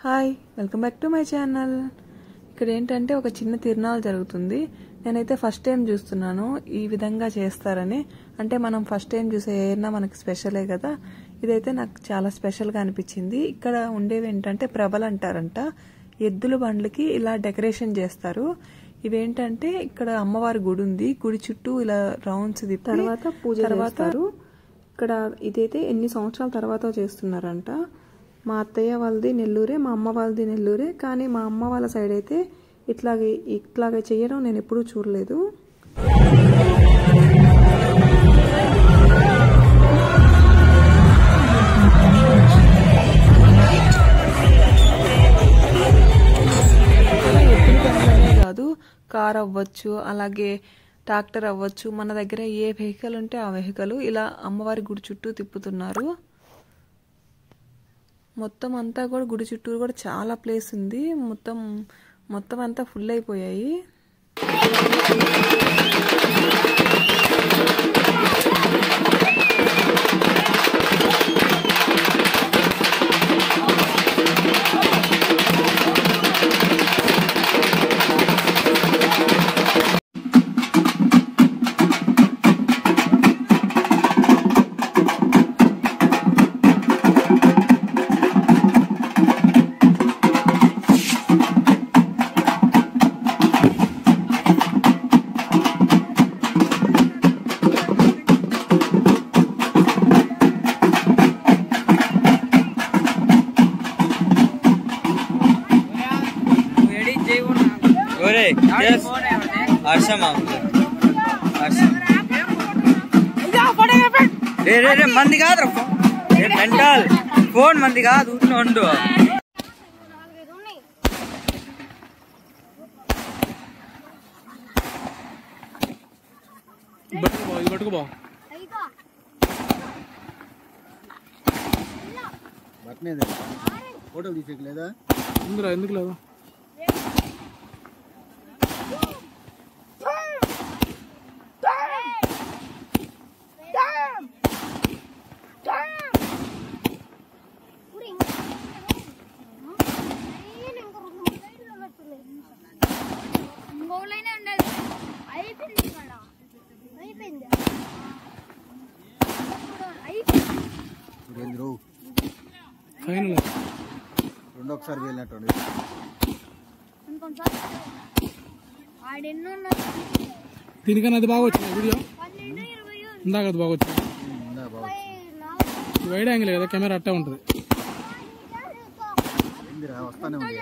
Hi welcome back to my channel. ఇక్కడ ఏంటంటే ఒక చిన్న తిరునాళ్ళు జరుగుతుంది. నేనైతే ఫస్ట్ టైం చూస్తున్నాను ఈ విధంగా చేస్తారని. అంటే మనం ఫస్ట్ టైం చూసే ఏదైనా మనకి స్పెషలే కదా. ఇదైతే నాకు చాలా స్పెషల్గా అనిపించింది. ఇక్కడ ఉండేవి ఏంటంటే ప్రభలు అంటారంట. ఎద్దుల బండ్లకి ఇలా డెకరేషన్ చేస్తారు. ఇవేంటంటే ఇక్కడ అమ్మవారి గుడి ఉంది. గుడి చుట్టూ ఇలా రౌండ్స్ తిప్పి తర్వాత పూజ చేస్తారు. ఇక్కడ ఇదైతే ఎన్ని సంవత్సరాల తర్వాత చేస్తున్నారంట. మా అత్తయ్య వాళ్ళది నెల్లూరే, మా అమ్మ వాళ్ళది నెల్లూరే. కానీ మా అమ్మ వాళ్ళ సైడ్ అయితే ఇట్లాగే చేయడం నేను ఎప్పుడూ చూడలేదు. కాదు, కార్ అవ్వచ్చు, అలాగే ట్రాక్టర్ అవ్వచ్చు, మన దగ్గర ఏ వెహికల్ ఉంటే ఆ వెహికల్ ఇలా అమ్మవారి గుడి చుట్టూ తిప్పుతున్నారు. మొత్తం అంతా కూడా గుడి చుట్టూరు కూడా చాలా ప్లేస్ ఉంది. మొత్తం అంతా ఫుల్ అయిపోయాయి. మంది కాదు మెంటల్ ఫోన్ మంది కాదు ఉండు పట్టుకోబా ఫోటో తీసేయలేదా ఎందుకు లేదా రెండోసారి వెళ్ళినట్టు దీనికన్నా అది బాగా వచ్చింది వీడియో. ఇందాక అది బాగా వచ్చింది. వైడ్ యాంగిల్ కదా, కెమెరా అట్టే ఉంటుంది. వస్తానే ఉంది.